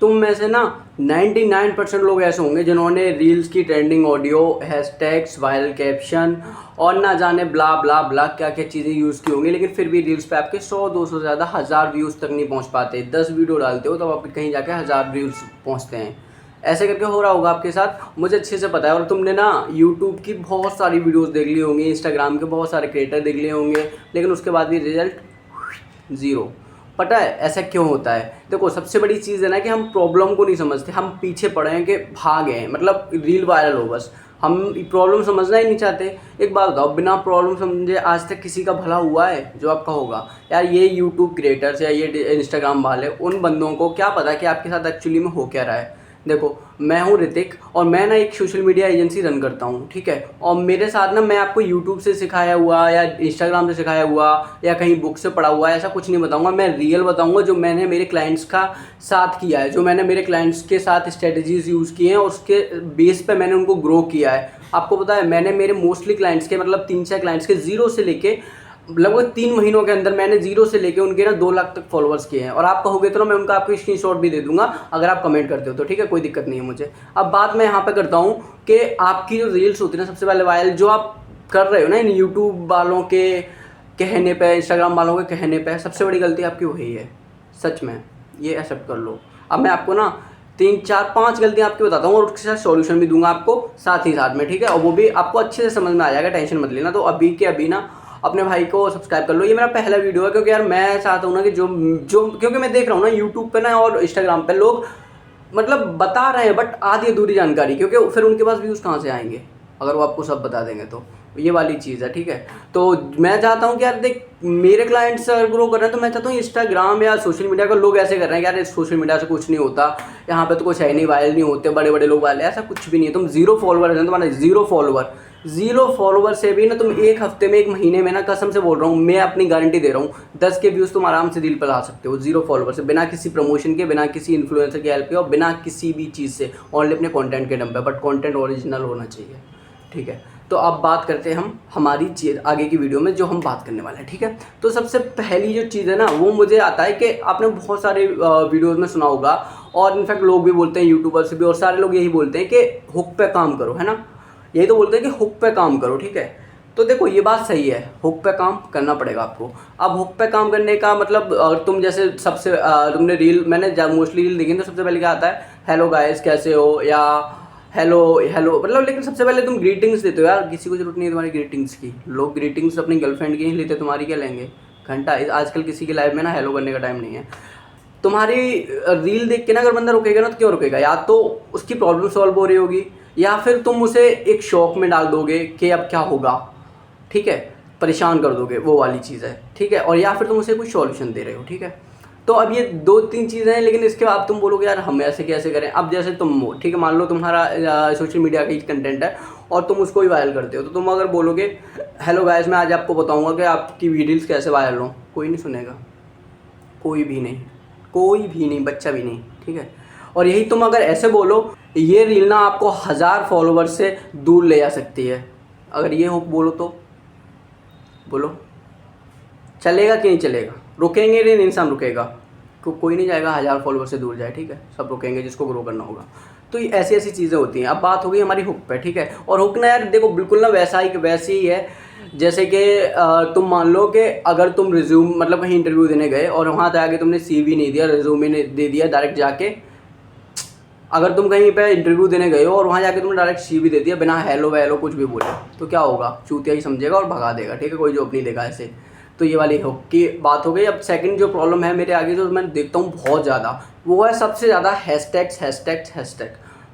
तुम में से ना 99% लोग ऐसे होंगे जिन्होंने रील्स की trending audio, hashtags, viral caption और ना जाने ब्ला ब्ला ब्ला क्या क्या चीज़ें यूज़ की होंगी, लेकिन फिर भी रील्स पे आपके 100-200 से ज़्यादा 1000 व्यूज़ तक नहीं पहुंच पाते। 10 वीडियो डालते हो तो आप कहीं जाके 1000 व्यूज़ पहुंचते हैं। ऐसे करके हो रहा होगा आपके साथ, मुझे अच्छे से पता है। और तुमने ना यूट्यूब की बहुत सारी वीडियोस देख ली होंगी, इंस्टाग्राम के बहुत सारे क्रिएटर देख लिए होंगे, लेकिन उसके बाद भी रिजल्ट ज़ीरो। पता है ऐसा क्यों होता है? देखो, सबसे बड़ी चीज़ है ना कि हम प्रॉब्लम को नहीं समझते, हम पीछे पड़े हैं कि भागे हैं, मतलब रील वायरल हो बस, हम प्रॉब्लम समझना ही नहीं चाहते। एक बात बताओ, बिना प्रॉब्लम समझे आज तक किसी का भला हुआ है? जो आपका होगा यार, ये यूट्यूब क्रिएटर्स या ये इंस्टाग्राम वाले, उन बंदों को क्या पता कि आपके साथ एक्चुअली में हो क्या रहा है। देखो, मैं हूँ ऋतिक और मैं ना एक सोशल मीडिया एजेंसी रन करता हूँ, ठीक है। और मेरे साथ ना, मैं आपको यूट्यूब से सिखाया हुआ या इंस्टाग्राम से सिखाया हुआ या कहीं बुक से पढ़ा हुआ ऐसा कुछ नहीं बताऊंगा। मैं रियल बताऊंगा जो मैंने मेरे क्लाइंट्स का साथ किया है, जो मैंने मेरे क्लाइंट्स के साथ स्ट्रेटजीज यूज़ किए हैं और उसके बेस पे मैंने उनको ग्रो किया है। आपको पता है, मैंने मेरे मोस्टली क्लाइंट्स के, मतलब 3-4 क्लाइंट्स के जीरो से लेके लगभग 3 महीनों के अंदर मैंने जीरो से लेके उनके ना 2 लाख तक फॉलोअर्स किए हैं। और आप कहोगे तो मैं उनका आपको स्क्रीनशॉट भी दे दूंगा अगर आप कमेंट करते हो तो, ठीक है, कोई दिक्कत नहीं है मुझे। अब बात मैं यहाँ पे करता हूँ कि आपकी जो रील्स होती है ना, सबसे पहले वायरल जो आप कर रहे हो ना इन यूट्यूब वालों के कहने पे, इंस्टाग्राम वालों के कहने पे, सबसे बड़ी गलती आपकी वही है। सच में ये एक्सेप्ट कर लो। अब मैं आपको ना 3-4-5 गलतियाँ आपकी बताता हूँ और उसके साथ सॉल्यूशन भी दूंगा आपको साथ ही साथ में, ठीक है। और वो भी आपको अच्छे से समझ में आ जाएगा, टेंशन मत लेना। तो अभी के अभी ना अपने भाई को सब्सक्राइब कर लो। ये मेरा पहला वीडियो है, क्योंकि यार मैं चाहता हूँ ना कि जो जो क्योंकि मैं देख रहा हूँ ना यूट्यूब पे ना और इंस्टाग्राम पे लोग मतलब बता रहे हैं बट आधी अधूरी जानकारी, क्योंकि फिर उनके पास व्यूज़ कहाँ से आएंगे अगर वो आपको सब बता देंगे तो। ये वाली चीज़ है, ठीक है। तो मैं चाहता हूँ कि यार देख, मेरे क्लाइंट्स अगर ग्रो कर रहे हैं तो मैं चाहता हूँ इंस्टाग्राम या सोशल मीडिया का, लोग ऐसे कर रहे हैं कि यार सोशल मीडिया से कुछ नहीं होता, यहाँ पे तो कुछ है नहीं, वायरल नहीं होते, बड़े बड़े लोग वाले, ऐसा कुछ भी नहीं है। तुम 0 फॉलोअर है, तुम्हारा 0 फॉलोअर, 0 फॉलोअर से भी ना तुम 1 हफ्ते में, 1 महीने में ना, कसम से बोल रहा हूँ, मैं अपनी गारंटी दे रहा हूँ, 10 के व्यूज़ तुम आराम से रील पर ला सकते हो 0 फॉलोअर से, बिना किसी प्रमोशन के, बिना किसी इन्फ्लुएंसर की हेल्प के और बिना किसी भी चीज़ से, ओनली अपने कंटेंट के दम पे। बट कंटेंट ओरिजिनल होना चाहिए, ठीक है। तो अब बात करते हैं हम हमारी चीज़ आगे की वीडियो में जो हम बात करने वाले हैं, ठीक है। तो सबसे पहली जो चीज़ है ना, वो मुझे आता है कि आपने बहुत सारे वीडियोज़ में सुना होगा और इनफैक्ट लोग भी बोलते हैं, यूट्यूबर्स भी, और सारे लोग यही बोलते हैं कि हुक पे काम करो, है ना। यही तो बोलते हैं कि हुक पे काम करो, ठीक है। तो देखो, ये बात सही है, हुक पे काम करना पड़ेगा आपको। अब हुक पे काम करने का मतलब, तुम जैसे सबसे तुमने रील, मैंने मोस्टली रील देखी तो सबसे पहले क्या आता है, हेलो गाइस कैसे हो, या हेलो हेलो, मतलब, लेकिन सबसे पहले तुम ग्रीटिंग्स देते हो यार। किसी को जरूरत नहीं है तुम्हारी ग्रीटिंग्स की। लोग ग्रीटिंग्स अपनी गर्लफ्रेंड की नहीं लेते, तुम्हारी क्या लेंगे घंटा। आजकल किसी की लाइफ में ना हेलो करने का टाइम नहीं है। तुम्हारी रील देख के ना अगर बंदा रुकेगा ना, तो क्यों रुकेगा? या तो उसकी प्रॉब्लम सॉल्व हो रही होगी, या फिर तुम उसे एक शौक में डाल दोगे कि अब क्या होगा, ठीक है, परेशान कर दोगे, वो वाली चीज़ है, ठीक है। और या फिर तुम उसे कोई सॉल्यूशन दे रहे हो, ठीक है। तो अब ये 2-3 चीज़ें हैं, लेकिन इसके बाद तुम बोलोगे यार हम ऐसे कैसे करें। अब जैसे तुम हो, ठीक है, मान लो तुम्हारा सोशल मीडिया का ही कंटेंट है और तुम उसको ही वायरल करते हो, तो तुम अगर बोलोगे हेलो गाइस मैं आज आपको बताऊंगा कि आपकी वीडियोस कैसे वायरल हो, कोई नहीं सुनेगा, कोई भी नहीं, कोई भी नहीं, बच्चा भी नहीं, ठीक है। और यही तुम अगर ऐसे बोलो, ये रील ना आपको 1000 फॉलोवर से दूर ले जा सकती है, अगर ये हो बोलो तो बोलो, चलेगा कि नहीं चलेगा? रुकेंगे नहीं, इंसान रुकेगा, कोई नहीं जाएगा 1000 फॉलोवर से दूर जाए, ठीक है, सब रुकेंगे जिसको ग्रो करना होगा। तो ये ऐसी ऐसी चीज़ें होती हैं। अब बात हो गई हमारी हुक पे, ठीक है। और हुक ना यार देखो, बिल्कुल ना वैसे ही है जैसे कि तुम मान लो कि अगर तुम रिज्यूम, मतलब कहीं इंटरव्यू देने गए और वहाँ जाके तुमने CV नहीं दिया, रिज्यूमे ने दे दिया डायरेक्ट जाके। अगर तुम कहीं पे इंटरव्यू देने गए हो और वहाँ जाके तुमने डायरेक्ट CV दे दिया बिना हेलो वैलो कुछ भी बोले, तो क्या होगा? चूतिया ही समझेगा और भगा देगा, ठीक है, कोई जॉब नहीं देगा ऐसे। तो ये वाली हुक की बात हो गई। अब सेकंड जो प्रॉब्लम है मेरे आगे, जो मैं देखता हूँ बहुत ज़्यादा, वो है सबसे ज़्यादा हैशटैग्स।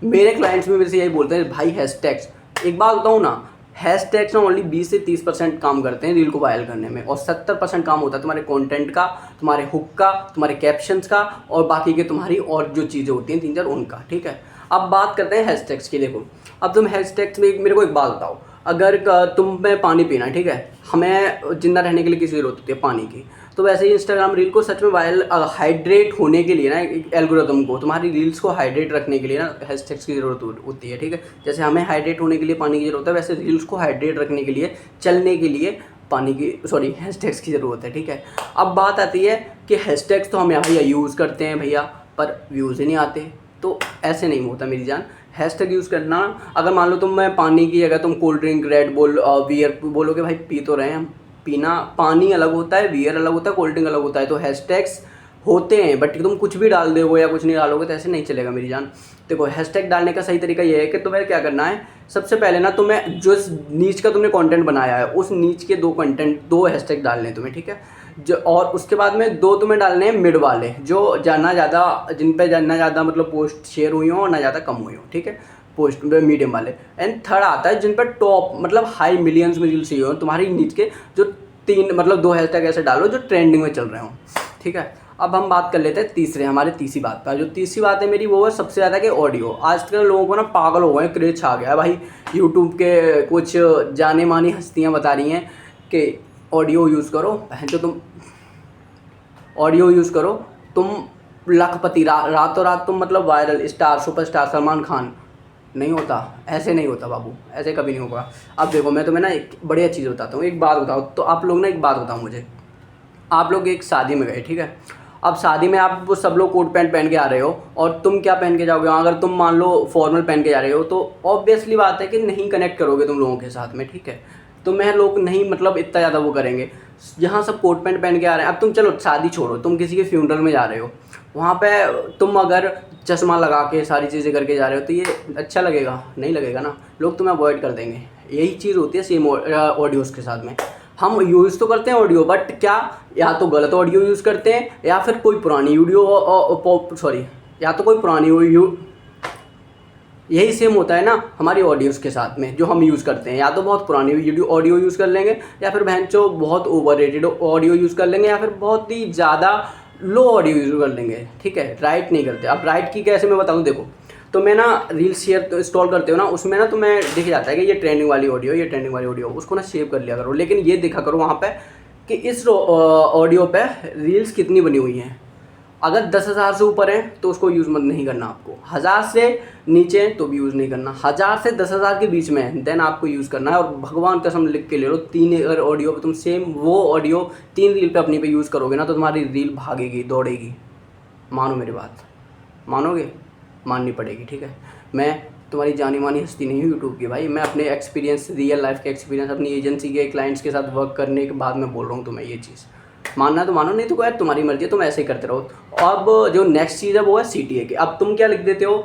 मेरे क्लाइंट्स में मेरे से यही बोलते हैं, भाई हैशटैग्स। एक बात बताऊँ ना, हैशटैग्स ना ओनली 20 से 30% काम करते हैं रील को वायरल करने में, और 70% काम होता है तुम्हारे कंटेंट का, तुम्हारे हुक का, तुम्हारे कैप्शंस का, और बाकी के तुम्हारी और जो चीज़ें होती हैं 3-4 उनका, ठीक है। अब बात करते हैं हैशटैग्स की। देखो, अब तुम हैशटैग्स में मेरे को एक बात बताओ, अगर तुम में पानी पीना है, ठीक है, हमें जिंदा रहने के लिए किसी ज़रूरत होती है पानी की, तो वैसे ही इंस्टाग्राम रील को सच में वायरल, हाइड्रेट होने के लिए ना, एल्गोरिथम को, तुम्हारी रील्स को हाइड्रेट रखने के लिए ना हैशटैग्स की ज़रूरत होती है, ठीक है। जैसे हमें हाइड्रेट होने के लिए पानी की ज़रूरत है, वैसे रील्स को हाइड्रेट रखने के लिए, चलने के लिए पानी की, सॉरी, हैशटैग्स की ज़रूरत है, ठीक है। अब बात आती है कि हैशटैग्स तो हम यहाँ भैया यूज़ करते हैं भैया, पर व्यूज़ ही नहीं आते। तो ऐसे नहीं होता मेरी जान। हैशटैग यूज़ करना, अगर मान लो तुम मैं पानी की जगह तुम cold drink, Red Bull, beer बोलोगे, भाई पी तो रहे हैं हम, पीना पानी अलग होता है, बियर अलग होता है, कोल्ड ड्रिंक अलग होता है। तो हैशटैग्स होते हैं, बट तुम कुछ भी डाल दोगे या कुछ नहीं डालोगे तो ऐसे नहीं चलेगा मेरी जान। देखो हैशटैग डालने का सही तरीका ये है कि तुम्हें क्या करना है, सबसे पहले ना तुम्हें जो नीच का तुमने कंटेंट बनाया है उस नीच के दो हैशटैग डालने हैं तुम्हें, ठीक है। जो और उसके बाद में दो तुम्हें डालने हैं मिड वाले, जो ना ज़्यादा जिन पे ना ज़्यादा मतलब पोस्ट शेयर हुई हो और ना ज़्यादा कम हुई हो, ठीक है, पोस्ट मीडियम वाले। एंड थर्ड आता है जिन पर टॉप मतलब हाई मिलियंस में रील्स चाहिए हो तुम्हारी नीच के, जो तीन मतलब दो हैशटैग ऐसे डालो जो ट्रेंडिंग में चल रहे हो, ठीक है। अब हम बात कर लेते हैं हमारे तीसरी बात पर। जो तीसरी बात है मेरी वो है सबसे ज़्यादा कि ऑडियो। आजकल लोगों को ना पागल हो गए, क्रेज छा गया है भाई। यूट्यूब के कुछ जाने मानी हस्तियाँ बता रही हैं कि ऑडियो यूज़ करो, जो तुम ऑडियो यूज़ करो तुम लखपति, रातों रात तुम मतलब viral star, superstar, Salman Khan. नहीं होता, ऐसे नहीं होता बाबू, ऐसे कभी नहीं होगा। अब देखो मैं तुम्हें ना एक बढ़िया चीज़ बताता हूँ, एक बात बताओ तो आप लोग ना, एक बात बताओ मुझे। आप लोग एक शादी में गए, ठीक है। अब शादी में आप वो सब लोग कोट पैंट पहन के आ रहे हो और तुम क्या पहन के जाओगे? अगर तुम मान लो फॉर्मल पहन के जा रहे हो तो ऑब्वियसली बात है कि नहीं कनेक्ट करोगे तुम लोगों के साथ में, ठीक है। तुम्हें लोग नहीं मतलब इतना ज़्यादा वो करेंगे। यहाँ सब कोट पैंट पहन के आ रहे हैं। अब तुम चलो शादी छोड़ो, तुम किसी के फ्यूनरल में जा रहे हो, वहाँ पे तुम अगर चश्मा लगा के सारी चीज़ें करके जा रहे हो तो ये अच्छा लगेगा? नहीं लगेगा ना, लोग तुम्हें अवॉइड कर देंगे। यही चीज़ होती है सेम ऑडियोज़ के साथ में। हम यूज़ तो करते हैं ऑडियो, बट क्या या तो गलत ऑडियो यूज़ करते हैं या फिर कोई पुरानी वीडियो, या तो कोई पुरानी यही सेम होता है ना हमारी ऑडियोज़ के साथ में जो हम यूज़ करते हैं। या तो बहुत पुरानी वीडियो ऑडियो यूज़ कर लेंगे, या फिर बहनचो बहुत ओवररेटेड ऑडियो यूज़ कर लेंगे, या फिर बहुत ही ज़्यादा लो ऑडियो यूज़ कर लेंगे, ठीक है। राइट नहीं करते। अब राइट की कैसे मैं बताऊँ, देखो तो मैं ना रील्स शेयर तो इंस्टॉल करते हो ना, उसमें ना तुम्हें दिख जाता है कि ये ट्रेंडिंग वाली ऑडियो, ये ट्रेंडिंग वाली ऑडियो, उसको ना सेव कर लिया करो। लेकिन ये देखा करो वहाँ पे कि इस ऑडियो पे रील्स कितनी बनी हुई हैं। अगर 10,000 से ऊपर है तो उसको यूज़ मत नहीं करना आपको। 1000 से नीचे तो भी यूज़ नहीं करना। 1000 से 10,000 के बीच में है देन आपको यूज़ करना है। और भगवान कसम लिख के ले लो, 3 अगर ऑडियो पे तुम सेम वो ऑडियो 3 रील पे अपनी पे यूज़ करोगे ना तो तुम्हारी रील भागेगी, दौड़ेगी। मानो मेरी बात, मानोगे? माननी पड़ेगी, ठीक है। मैं तुम्हारी जानी मानी हस्ती नहीं हूँ यूट्यूब की भाई। मैं अपने एक्सपीरियंस, रियल लाइफ के एक्सपीरियंस, अपनी एजेंसी के क्लाइंट्स के साथ वर्क करने के बाद मैं बोल रहा हूँ तुम्हें ये चीज़। मानना तो मानो, नहीं तो यार तुम्हारी मर्जी है, तुम ऐसे ही करते रहो। अब जो नेक्स्ट चीज़ है वो है CTA की। अब तुम क्या लिख देते हो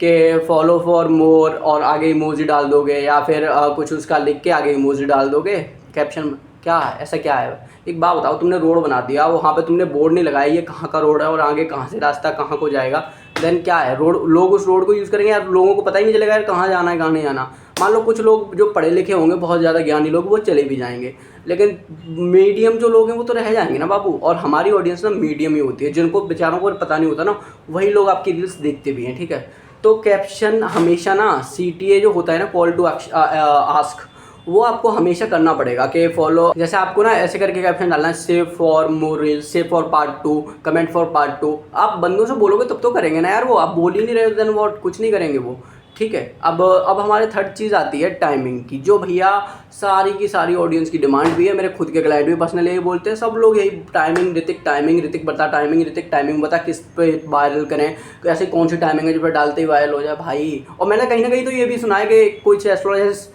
कि फॉलो फॉर मोर और आगे इमोजी डाल दोगे, या फिर कुछ उसका लिख के आगे इमोजी डाल दोगे कैप्शन। क्या है ऐसा, क्या है? एक बात बताओ, तुमने रोड बना दिया, वहाँ पे तुमने बोर्ड नहीं लगाया ये कहाँ का रोड है और आगे कहाँ से रास्ता कहाँ को जाएगा, देन क्या है? रोड, लोग उस रोड को यूज़ करेंगे यार, लोगों को पता ही नहीं चलेगा यार कहाँ जाना है कहाँ नहीं जाना। मान लो कुछ लोग जो पढ़े लिखे होंगे, बहुत ज़्यादा ज्ञानी लोग, वो चले भी जाएंगे, लेकिन मीडियम जो लोग हैं वो तो रह जाएंगे ना बाबू। और हमारी ऑडियंस ना मीडियम ही होती है, जिनको बेचारों को पता नहीं होता ना, वही लोग आपकी रील्स देखते भी हैं, ठीक है। तो कैप्शन हमेशा ना CTA जो होता है ना, कॉल टू आस्क, वो आपको हमेशा करना पड़ेगा कि फॉलो, जैसे आपको ना ऐसे करके कैप्शन डालना है, save for more reels, save for part 2, comment for part 2। आप बंदों से बोलोगे तब तो करेंगे ना यार, वो आप बोल ही नहीं रहे देन वॉट, कुछ नहीं करेंगे वो, ठीक है। अब हमारे थर्ड चीज़ आती है टाइमिंग की, जो भैया सारी की सारी ऑडियंस की डिमांड भी है। मेरे खुद के क्लाइंट भी पर्सनली यही बोलते हैं, सब लोग यही टाइमिंग, ऋतिक बता टाइमिंग, टाइमिंग बता किस पे वायरल करें, ऐसे कौन सी टाइमिंग है जो पे डालते ही वायरल हो जाए भाई। और मैंने कहीं ना कहीं तो ये भी सुना है कि कुछ एस्ट्रोलॉजर्स,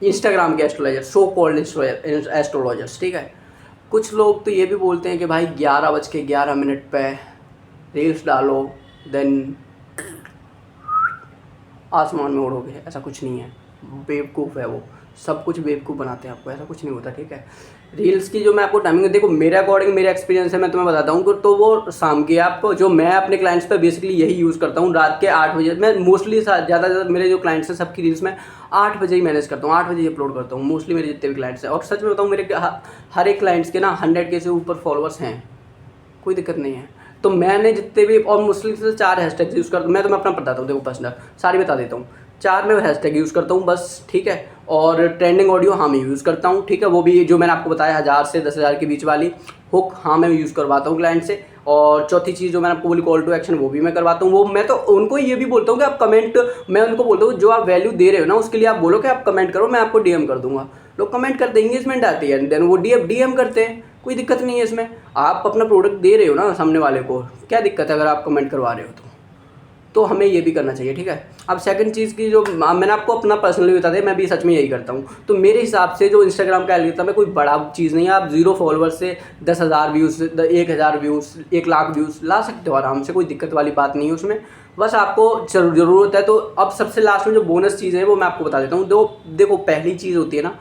इंस्टाग्राम के एस्ट्रोलॉजर, सो कॉल्ड एस्ट्रोलॉजर्स, ठीक है, कुछ लोग तो ये भी बोलते हैं कि भाई 11:11 पे रील्स डालो देन आसमान में उड़ोगे। ऐसा कुछ नहीं है, बेवकूफ़ है वो, सब कुछ बेवकूफ़ बनाते हैं आपको, ऐसा कुछ नहीं होता, ठीक है। रील्स की जो मैं आपको टाइमिंग, देखो मेरे अकॉर्डिंग, मेरा एक्सपीरियंस है, मैं तुम्हें बताता हूँ तो वो शाम की, आप जो मैं अपने क्लाइंट्स पे बेसिकली यही यूज़ करता हूँ, रात के 8 बजे। मैं मोस्टली ज़्यादा मेरे जो क्लाइंट्स हैं सबकी रील्स में 8 बजे ही मैनेज करता हूँ, 8 बजे ही अपलोड करता हूँ मोस्टली मेरे जितने भी क्लाइंट्स हैं। और सच में बताऊँ, मेरे हर एक क्लाइंट्स के ना 100 के से ऊपर फॉलोअर्स हैं, कोई दिक्कत नहीं है। तो मैंने जितने भी, और मुश्किल से 4 हैशटैग यूज़ करता हूँ। मैं तुम्हें अपना बताता हूँ, देखो पर्सनल सारी बता देता हूँ। 4 मैं हैशटैग यूज़ करता हूँ बस, ठीक है। और ट्रेंडिंग ऑडियो हाँ मैं यूज़ करता हूँ, ठीक है, वो भी जो मैंने आपको बताया 1000 से 10,000 के बीच वाली हुक, हाँ मैं यूज़ करवाता हूँ क्लाइंट से। और चौथी चीज़ जो मैंने आपको बोली, कॉल टू एक्शन, वो भी मैं करवाता हूँ। वो मैं तो उनको ये भी बोलता हूँ कि आप कमेंट, मैं उनको बोलता हूँ जो आप वैल्यू दे रहे हो ना उसके लिए आप बोलो कि आप कमेंट करो, मैं आपको DM कर दूँगा। लोग कमेंट करते हैं, इंगेजमेंट आती है, देन वो DM करते हैं, कोई दिक्कत नहीं है इसमें। आप अपना प्रोडक्ट दे रहे हो ना सामने वाले को, क्या दिक्कत है अगर आप कमेंट करवा रहे हो तो हमें ये भी करना चाहिए, ठीक है। अब सेकंड चीज़ की जो मैंने आपको अपना पर्सनली बता दिया, मैं भी सच में यही करता हूँ। तो मेरे हिसाब से जो इंस्टाग्राम का एल्गोरिथम है कोई बड़ा चीज़ नहीं है। आप 0 फॉलोअर्स से 10,000 व्यूज़, 1,000 व्यूज़, 1,00,000 व्यूज़ ला सकते हो आराम से, कोई दिक्कत वाली बात नहीं है उसमें। बस आपको ज़रूरत है। तो अब सबसे लास्ट में जो बोनस चीज़ है वो मैं आपको बता देता हूँ। देखो पहली चीज़ होती है ना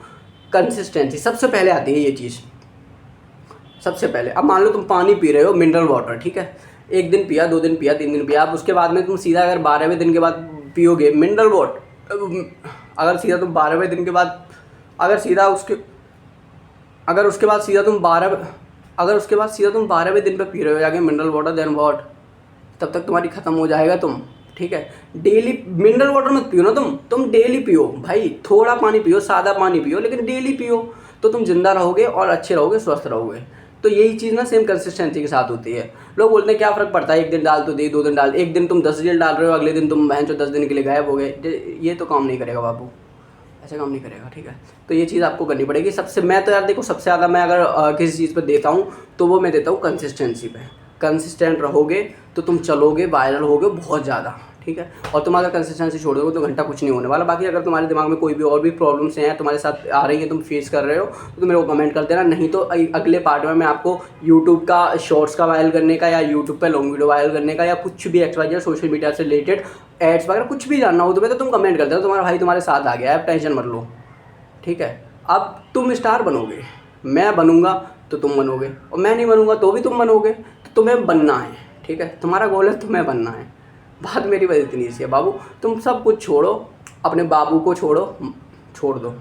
कंसिस्टेंसी, सबसे पहले आती है ये चीज़ सबसे पहले। अब मान लो तुम पानी पी रहे हो, मिनरल वाटर, ठीक है, 1 दिन पिया, 2 दिन पिया, 3 दिन पिया। अब उसके बाद में तुम सीधा अगर 12वें दिन के बाद पियोगे मिनरल वाटर, अगर सीधा तुम 12वें दिन के बाद अगर सीधा उसके अगर उसके बाद सीधा तुम 12वें दिन पे पी रहे हो जाके मिनरल वाटर, देन व्हाट, तब तक तुम्हारी ख़त्म हो जाएगा तुम, ठीक है। डेली मिनरल वाटर मत पियो ना तुम डेली पियो भाई, थोड़ा पानी पियो, सादा पानी पियो, लेकिन डेली पियो, तो तुम जिंदा रहोगे और अच्छे रहोगे, स्वस्थ रहोगे। तो यही चीज़ ना सेम कंसिस्टेंसी के साथ होती है। लोग बोलते हैं क्या फ़र्क पड़ता है, 1 दिन डाल तो दे, 2 दिन डाल, 1 दिन तुम 10 रील डाल रहे हो, अगले दिन तुम बहन चो 10 दिन के लिए गायब हो गए, ये तो काम नहीं करेगा बाबू, ऐसे काम नहीं करेगा, ठीक है। तो ये चीज़ आपको करनी पड़ेगी। मैं तो यार देखो सबसे ज़्यादा मैं अगर किसी चीज़ पर देता हूँ तो वो मैं देता हूँ कंसिस्टेंसी पे। कंसिस्टेंट रहोगे तो तुम चलोगे, वायरल होगे बहुत ज़्यादा, ठीक है। और तुम अगर कंसिस्टेंसी छोड़ दोगे तो घंटा कुछ नहीं होने वाला। बाकी अगर तुम्हारे दिमाग में कोई भी और भी प्रॉब्लम्स हैं तुम्हारे साथ आ रही हैं, तुम फेस कर रहे हो, तो मेरे को कमेंट कर देना। नहीं तो अगले पार्ट में मैं आपको यूट्यूब का शॉर्ट्स का वायरल करने का, या यूट्यूब पे लॉन्ग वीडियो वायरल करने का, या कुछ भी XYZ सोशल मीडिया से रिलेटेड एड्स वगैरह कुछ भी जानना हो तुम्हें, तो तुम कमेंट कर देना। तुम्हारा भाई तुम्हारे साथ आ गया है, टेंशन मत लो, ठीक है। अब तुम स्टार बनोगे, मैं बनूंगा तो तुम बनोगे, और मैं नहीं बनूंगा तो भी तुम बनोगे। तो तुम्हें बनना है, ठीक है। तुम्हारा गोल है, तुम्हें बनना है। बात मेरी वजह इतनी सी है बाबू, तुम सब कुछ छोड़ो, अपने बाबू को छोड़ दो।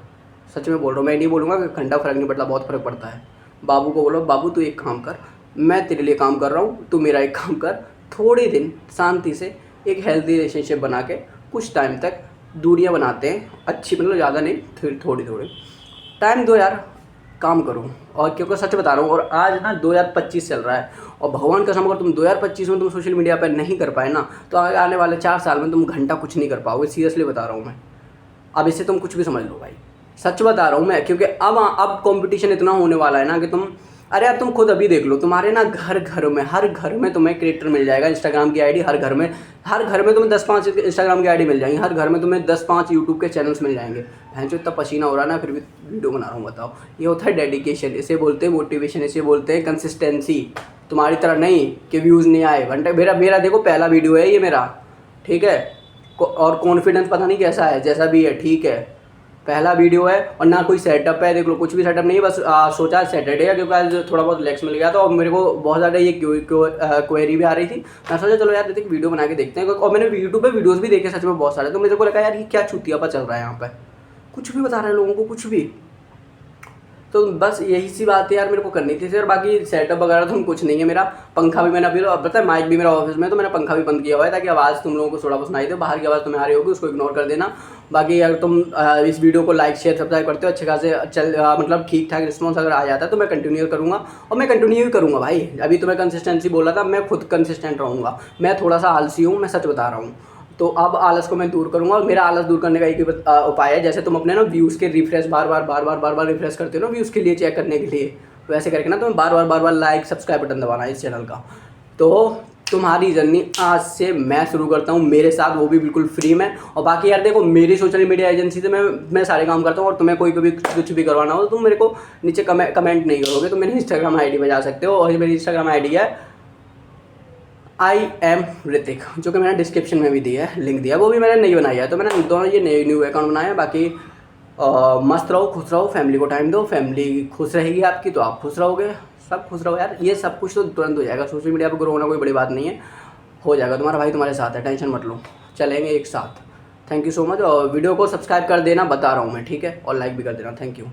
सच में बोल रहा हूँ, मैं नहीं बोलूँगा कि घंटा फ़र्क नहीं पड़ता, बहुत फ़र्क पड़ता है। बाबू को बोलो, बाबू तू एक काम कर, मैं तेरे लिए काम कर रहा हूँ, तू मेरा एक काम कर। थोड़े दिन शांति से एक हेल्दी रिलेशनशिप बना के कुछ टाइम तक दूरियां बनाते हैं, अच्छी मतलब ज़्यादा नहीं, थोड़ी टाइम दो यार, काम करो। और क्योंकि सच बता रहा हूँ, और आज ना 2025 चल रहा है, और भगवान कसम अगर तुम 2025 में तुम सोशल मीडिया पर नहीं कर पाए ना, तो आने वाले 4 साल में तुम घंटा कुछ नहीं कर पाओगे। सीरियसली बता रहा हूँ मैं, अब इससे तुम कुछ भी समझ लो भाई, सच बता रहा हूँ मैं। क्योंकि अब कंपटीशन इतना होने वाला है ना कि तुम, अरे यार तुम खुद अभी देख लो, तुम्हारे ना हर घर में तुम्हें क्रिएटर मिल जाएगा, इंस्टाग्राम की आईडी, हर घर में तुम्हें 10-5 इंस्टाग्राम की आईडी मिल जाएंगी, हर घर में तुम्हें 10-5 यूट्यूब के चैनल्स मिल जाएंगे। भैंस जो इतना पसीना हो रहा है ना, फिर भी वीडियो बना रहा हूँ, बताओ। ये होता है डेडिकेशन, इसे बोलते हैं मोटिवेशन, इसे बोलते हैं कंसिस्टेंसी। तुम्हारी तरह नहीं कि व्यूज़ नहीं आए, घंटे मेरा देखो पहला वीडियो है ये मेरा, ठीक है। और कॉन्फिडेंस पता नहीं कैसा है, जैसा भी है ठीक है, पहला वीडियो है, और ना कोई सेटअप है, देख लो कुछ भी सेटअप नहीं है। बस सोचा सैटरडे है, क्योंकि आज थोड़ा बहुत रिलैक्स मिल गया था, और मेरे को बहुत ज़्यादा ये क्वेरी भी आ रही थी। मैं सोचा चलो यार देखते वीडियो बना के देखते हैं, और मैंने यूट्यूब पे वीडियोस भी देखे सच में बहुत सारे। तो मेरे को लगा यार ये क्या चूतियापा चल रहा है यहाँ पर, कुछ भी बता रहे हैं लोगों को, कुछ भी। तो बस यही सी बात है यार, मेरे को करनी थी सर। बाकी सेटअप वगैरह तो कुछ नहीं है मेरा। पंखा भी मैंने अभी पता है, माइक भी मेरा ऑफिस में, तो मैंने पंखा भी बंद किया हुआ है, ताकि आवाज़ तुम लोगों को थोड़ा बहुत सुनाई दे। बाहर की आवाज़ तुम्हें आ रही होगी, उसको इग्नोर कर देना। बाकी अगर तुम इस वीडियो को लाइक शेयर सब्सक्राइब करते हो, अच्छे खासे मतलब ठीक ठाक रिस्पॉन्स अगर आ जाता है, तो मैं कंटिन्यू करूँगा, और मैं कंटिन्यू ही करूँगा भाई। अभी तो मैं कंसिस्टेंसी बोल रहा था, मैं खुद कंसिस्टेंट रहूँगा। मैं थोड़ा सा आलसी हूँ, मैं सच बता रहा हूँ। तो अब आलस को मैं दूर करूँगा, और मेरा आलस दूर करने का एक ही उपाय है, जैसे तुम अपने ना व्यूज़ के रिफ्रेश बार बार रिफ्रेश करते हो ना, व्यूज़ के लिए चेक करने के लिए, वैसे करके ना तुम्हें बार बार लाइक सब्सक्राइब बटन दबाना है इस चैनल का। तो तुम्हारी जर्नी आज से मैं शुरू करता हूँ मेरे साथ, वो भी बिल्कुल फ्री में। और बाकी यार देखो, मेरी सोशल मीडिया एजेंसी से मैं सारे काम करता हूँ, और तुम्हें कोई भी कुछ भी करवाना हो तो तुम मेरे को नीचे कमेंट नहीं करोगे तो मेरी इंस्टाग्राम ID पर जा सकते हो। और मेरी इंस्टाग्राम ID है I am ऋतिक, जो कि मैंने डिस्क्रिप्शन में भी दिया है, लिंक दिया, वो भी मैंने नहीं बनाया है। तो मैंने दोनों ये न्यू अकाउंट बनाया है। बाकी मस्त रहो, खुश रहो, फैमिली को टाइम दो, फैमिली खुश रहेगी आपकी तो आप खुश रहोगे, सब खुश रहो यार। ये सब कुछ तो तुरंत हो जाएगा, सोशल मीडिया पर ग्रो होना कोई बड़ी बात नहीं है, हो जाएगा। तुम्हारा भाई तुम्हारे साथ है, टेंशन मत लो, चलेंगे एक साथ। थैंक यू सो मच, और वीडियो को सब्सक्राइब कर देना, बता रहा हूँ मैं, ठीक है, और लाइक भी कर देना। Thank you.